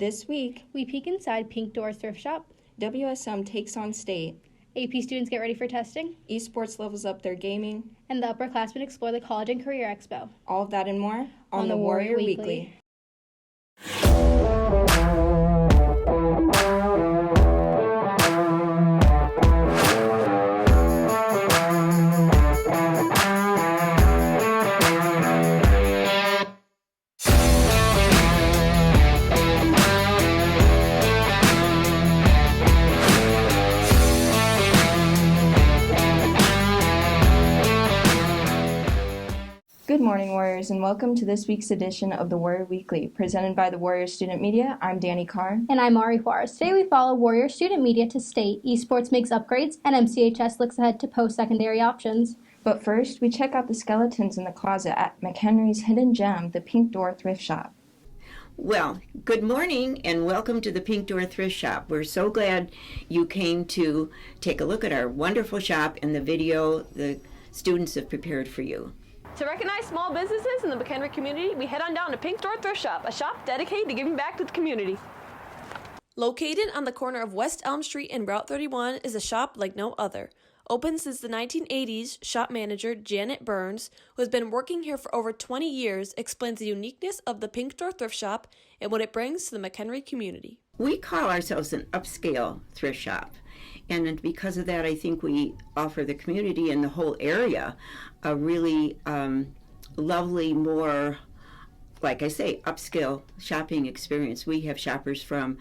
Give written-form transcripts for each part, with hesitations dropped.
This week, we peek inside Pink Door Thrift Shop. WSM takes on state. AP students get ready for testing. Esports levels up their gaming. And the upperclassmen explore the College and Career Expo. All of that and more on the Warrior Weekly. Good morning, Warriors, and welcome to this week's edition of the Warrior Weekly, presented by the Warrior Student Media. I'm Danny Carr. And I'm Ari Juarez. Today we follow Warrior Student Media to state, Esports makes upgrades, and MCHS looks ahead to post-secondary options. But first, we check out the skeletons in the closet at McHenry's hidden gem, the Pink Door Thrift Shop. Well, good morning and welcome to the Pink Door Thrift Shop. We're so glad you came to take a look at our wonderful shop and the video the students have prepared for you. To recognize small businesses in the McHenry community, we head on down to Pink Door Thrift Shop, a shop dedicated to giving back to the community. Located on the corner of West Elm Street and Route 31 is a shop like no other. Open since the 1980s, shop manager Janet Burns, who has been working here for over 20 years, explains the uniqueness of the Pink Door Thrift Shop and what it brings to the McHenry community. We call ourselves an upscale thrift shop. And because of that, I think we offer the community and the whole area a really lovely, more, like I say, upscale shopping experience. We have shoppers from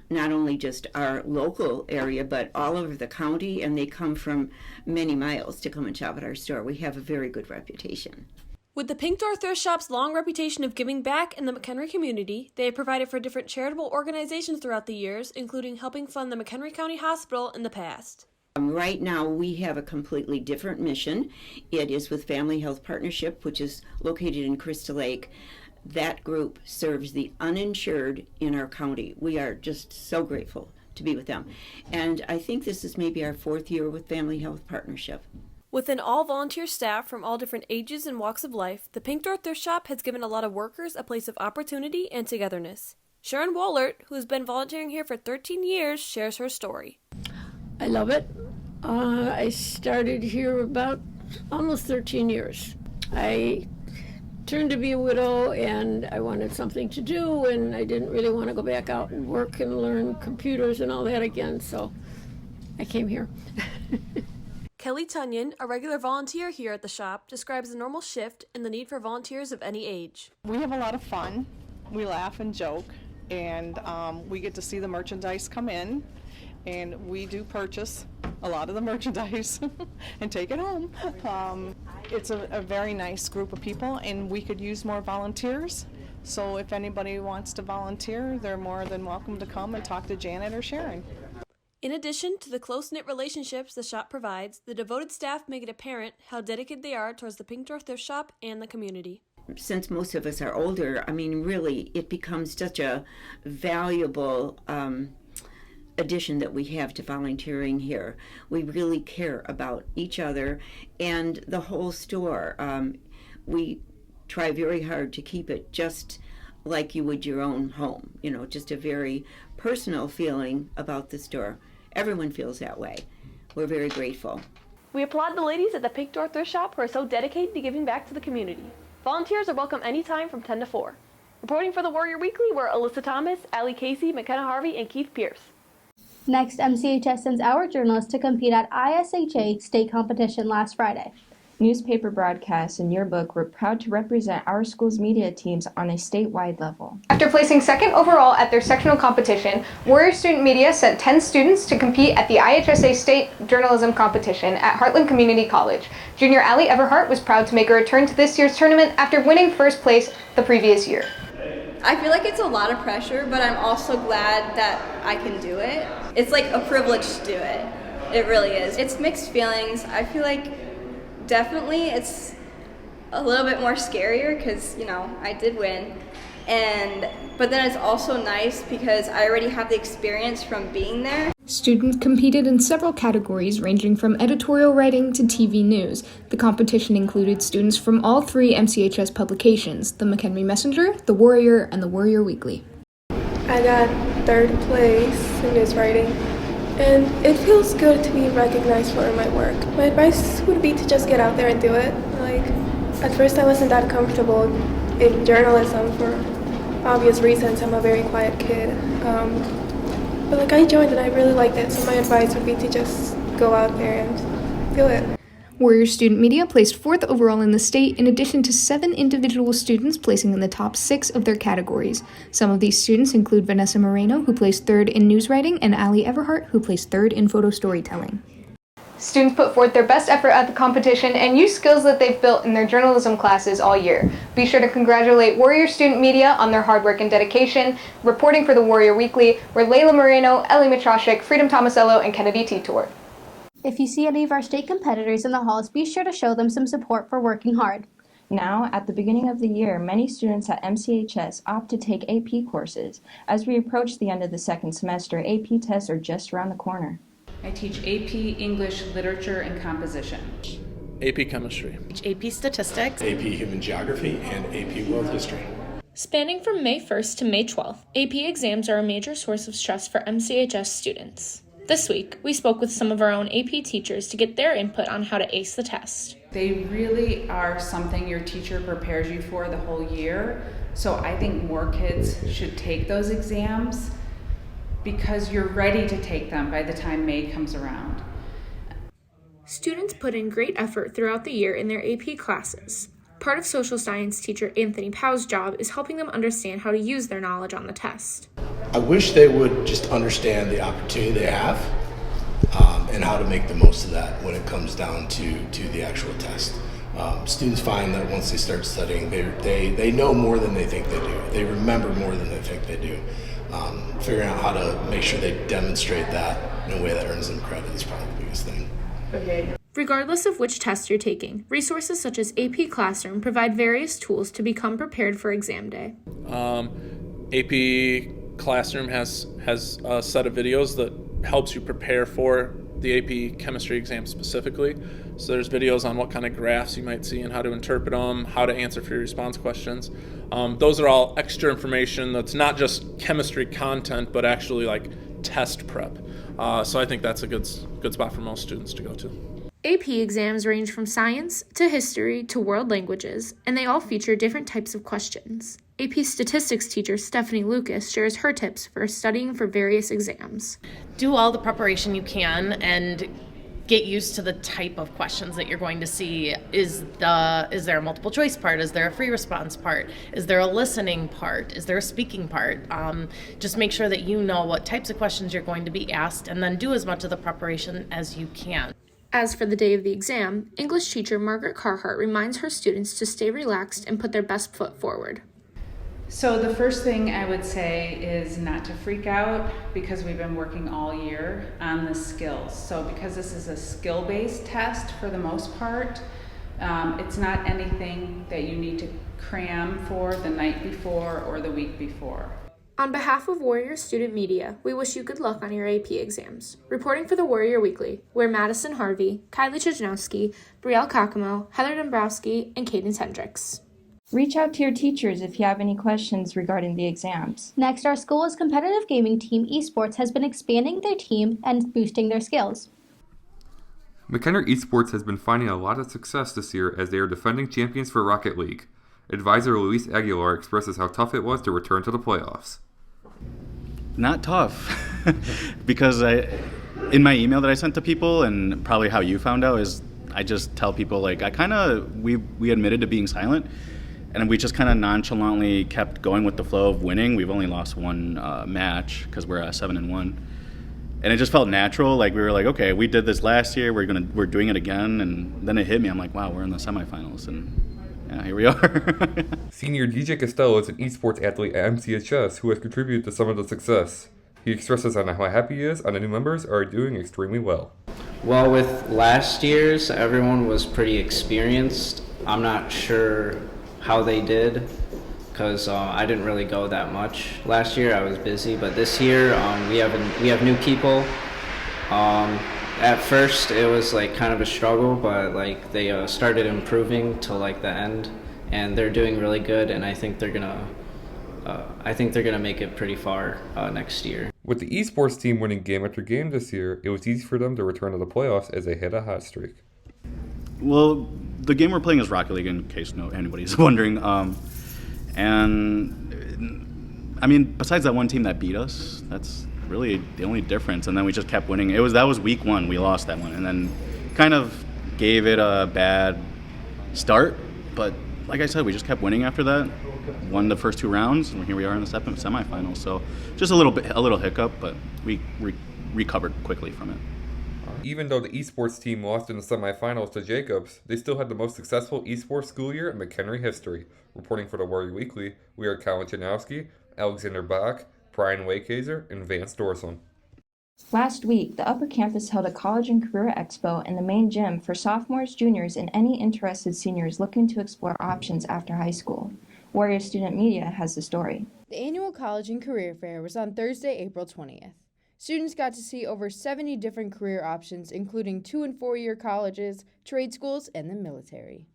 not only just our local area, but all over the county, and they come from many miles to come and shop at our store. We have a very good reputation. With the Pink Door Thrift Shop's long reputation of giving back in the McHenry community, they have provided for different charitable organizations throughout the years, including helping fund the McHenry County Hospital in the past. Right now, we have a completely different mission. It is with Family Health Partnership, which is located in Crystal Lake. That group serves the uninsured in our county. We are just so grateful to be with them. And I think this is maybe our 4th year with Family Health Partnership. With an all-volunteer staff from all different ages and walks of life, the Pink Door Thrift Shop has given a lot of workers a place of opportunity and togetherness. Sharon Wohlert, who has been volunteering here for 13 years, shares her story. I love it. I started here about almost 13 years. I turned to be a widow and I wanted something to do, and I didn't really want to go back out and work and learn computers and all that again, so I came here. Kelly Tunyon, a regular volunteer here at the shop, describes the normal shift and the need for volunteers of any age. We have a lot of fun. We laugh and joke, and we get to see the merchandise come in, and we do purchase a lot of the merchandise and take it home. It's a very nice group of people, and we could use more volunteers. So if anybody wants to volunteer, they're more than welcome to come and talk to Janet or Sharon. In addition to the close-knit relationships the shop provides, the devoted staff make it apparent how dedicated they are towards the Pink Door Thrift Shop and the community. Since most of us are older, I mean, really, it becomes such a valuable addition that we have to volunteering here. We really care about each other and the whole store. We try very hard to keep it just like you would your own home, you know, just a very personal feeling about the store. Everyone feels that way. We're very grateful. We applaud the ladies at the Pink Door Thrift Shop who are so dedicated to giving back to the community. Volunteers are welcome anytime from 10 to 4. Reporting for the Warrior Weekly were Alyssa Thomas, Allie Casey, McKenna Harvey, and Keith Pierce. Next, MCHS sends our journalists to compete at ISHA state competition last Friday. Newspaper broadcasts and Yearbook were proud to represent our school's media teams on a statewide level. After placing second overall at their sectional competition, Warrior Student Media sent 10 students to compete at the IHSA State Journalism Competition at Heartland Community College. Junior Allie Everhart was proud to make a return to this year's tournament after winning first place the previous year. I feel like it's a lot of pressure, but I'm also glad that I can do it. It's like a privilege to do it. It really is. It's mixed feelings. I feel like definitely it's a little bit more scarier because, you know, I did win. But then it's also nice because I already have the experience from being there. Students competed in several categories ranging from editorial writing to TV news. The competition included students from all 3 MCHS publications, the McHenry Messenger, the Warrior, and the Warrior Weekly. I got third place in news writing, and it feels good to be recognized for my work. My advice would be to just get out there and do it. Like, at first I wasn't that comfortable in journalism for obvious reasons. I'm a very quiet kid. But like I joined and I really liked it, so my advice would be to just go out there and do it. Warriors Student Media placed 4th overall in the state, in addition to 7 individual students placing in the top 6 of their categories. Some of these students include Vanessa Moreno, who placed 3rd in news writing, and Ali Everhart, who placed 3rd in photo storytelling. Students put forth their best effort at the competition and use skills that they've built in their journalism classes all year. Be sure to congratulate Warrior Student Media on their hard work and dedication. Reporting for the Warrior Weekly were Layla Moreno, Ellie Mitrashik, Freedom Tomasello, and Kennedy Titor. If you see any of our state competitors in the halls, be sure to show them some support for working hard. Now, at the beginning of the year, many students at MCHS opt to take AP courses. As we approach the end of the second semester, AP tests are just around the corner. I teach AP English, Literature, and Composition. AP Chemistry. AP Statistics. AP Human Geography, and AP World History. Spanning from May 1st to May 12th, AP exams are a major source of stress for MCHS students. This week, we spoke with some of our own AP teachers to get their input on how to ace the test. They really are something your teacher prepares you for the whole year. So I think more kids should take those exams because you're ready to take them by the time May comes around. Students put in great effort throughout the year in their AP classes. Part of social science teacher Anthony Powell's job is helping them understand how to use their knowledge on the test. I wish they would just understand the opportunity they have and how to make the most of that when it comes down to the actual test. Students find that once they start studying, they know more than they think they do. They remember more than they think they do. Figuring out how to make sure they demonstrate that in a way that earns them credit is probably the biggest thing. Okay. Regardless of which test you're taking, resources such as AP Classroom provide various tools to become prepared for exam day. AP Classroom has a set of videos that helps you prepare for the AP chemistry exam specifically. So there's videos on what kind of graphs you might see and how to interpret them, how to answer for your response questions. Those are all extra information that's not just chemistry content, but actually like test prep. So I think that's a good spot for most students to go to. AP exams range from science to history to world languages, and they all feature different types of questions. AP Statistics teacher Stephanie Lucas shares her tips for studying for various exams. Do all the preparation you can and get used to the type of questions that you're going to see. Is there a multiple choice part? Is there a free response part? Is there a listening part? Is there a speaking part? Just make sure that you know what types of questions you're going to be asked, and then do as much of the preparation as you can. As for the day of the exam, English teacher Margaret Carhart reminds her students to stay relaxed and put their best foot forward. So the first thing I would say is not to freak out because we've been working all year on the skills. So because this is a skill-based test for the most part, it's not anything that you need to cram for the night before or the week before. On behalf of Warrior Student Media, we wish you good luck on your AP exams. Reporting for the Warrior Weekly, we're Madison Harvey, Kylie Chajnowski, Brielle Kakamo, Heather Dombrowski, and Cadence Hendricks. Reach out to your teachers if you have any questions regarding the exams. Next, our school's competitive gaming team, Esports, has been expanding their team and boosting their skills. McHenry Esports has been finding a lot of success this year as they are defending champions for Rocket League. Advisor Luis Aguilar expresses how tough it was to return to the playoffs. Not tough, because in my email that I sent to people, and probably how you found out, is I just tell people, like, we admitted to being silent, and we just kind of nonchalantly kept going with the flow of winning. We've only lost one match because we're at 7-1, and it just felt natural. Like, we were like, okay, we did this last year, we're doing it again, and then it hit me. I'm like, wow, we're in the semifinals, and yeah, here we are. Senior DJ Costello is an esports athlete at MCHS who has contributed to some of the success. He expresses on how happy he is and the new members are doing extremely well. Well, with last year's, everyone was pretty experienced. I'm not sure how they did because I didn't really go that much. Last year I was busy, but this year we have new people. At first it was like kind of a struggle, but like they started improving till like the end, and they're doing really good, and I think they're gonna I think they're going to make it pretty far next year. With the esports team winning game after game this year, it was easy for them to return to the playoffs as they hit a hot streak. Well, the game we're playing is Rocket League, in case anybody's wondering. And I mean, besides that one team that beat us, that's really the only difference. And then we just kept winning. That was week 1. We lost that one, and then kind of gave it a bad start. But like I said, we just kept winning after that. Won the first 2 rounds, and here we are in the semifinals. So just a little hiccup, but we recovered quickly from it. Even though the esports team lost in the semifinals to Jacobs, they still had the most successful esports school year in McHenry history. Reporting for the Warrior Weekly, we are Colin Janowski, Alexander Bach, Brian Wakehazer, and Vance Dorson. Last week, the Upper Campus held a College and Career Expo in the main gym for sophomores, juniors, and any interested seniors looking to explore options after high school. Warrior Student Media has the story. The annual College and Career Fair was on Thursday, April 20th. Students got to see over 70 different career options, including 2- and 4-year colleges, trade schools, and the military.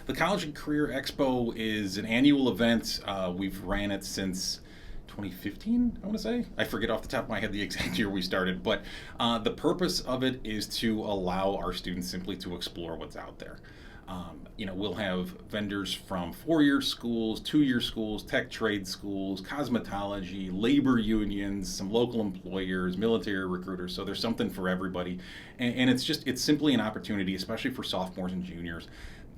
The College and Career Expo is an annual event. We've ran it since 2015, I want to say. I forget off the top of my head the exact year we started, but the purpose of it is to allow our students simply to explore what's out there. We'll have vendors from 4-year schools, 2-year schools, tech trade schools, cosmetology, labor unions, some local employers, military recruiters. So there's something for everybody. And it's simply an opportunity, especially for sophomores and juniors,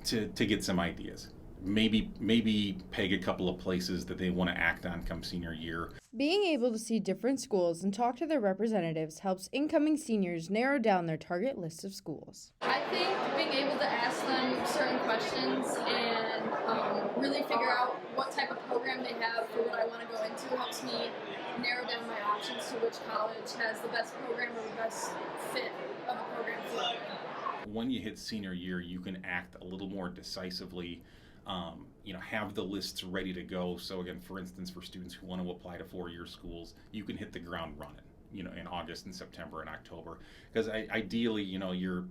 to get some ideas. Maybe peg a couple of places that they want to act on come senior year. Being able to see different schools and talk to their representatives helps incoming seniors narrow down their target list of schools. I think being able to ask them certain questions and really figure out what type of program they have for what I want to go into helps me narrow down my options to which college has the best program or the best fit of a program for me. When you hit senior year, you can act a little more decisively. Have the lists ready to go. So again, for instance, for students who want to apply to 4-year schools, you can hit the ground running, in August and September and October. Because ideally, your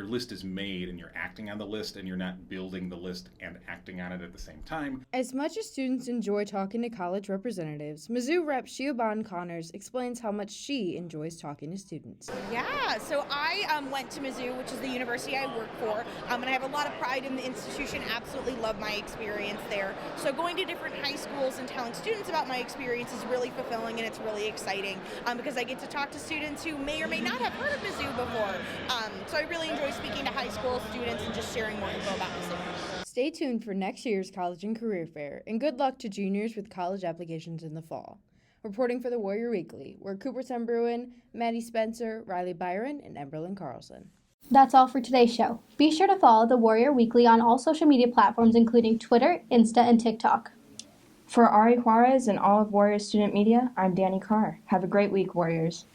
list is made and you're acting on the list and you're not building the list and acting on it at the same time. As much as students enjoy talking to college representatives, Mizzou Rep Shiobon Connors explains how much she enjoys talking to students. Yeah, so I went to Mizzou, which is the university I work for, and I have a lot of pride in the institution, absolutely love my experience there. So going to different high schools and telling students about my experience is really fulfilling and it's really exciting because I get to talk to students who may or may not have heard of Mizzou before. So I really enjoy speaking to high school students and just sharing more info about Mizzou. Stay tuned for next year's College and Career Fair, and good luck to juniors with college applications in the fall. Reporting for the Warrior Weekly, we're Cooper Bruin, Maddie Spencer, Riley Byron, and Emberlyn Carlson. That's all for today's show. Be sure to follow the Warrior Weekly on all social media platforms, including Twitter, Insta, and TikTok. For Ari Juarez and all of Warrior Student Media, I'm Danny Carr. Have a great week, Warriors.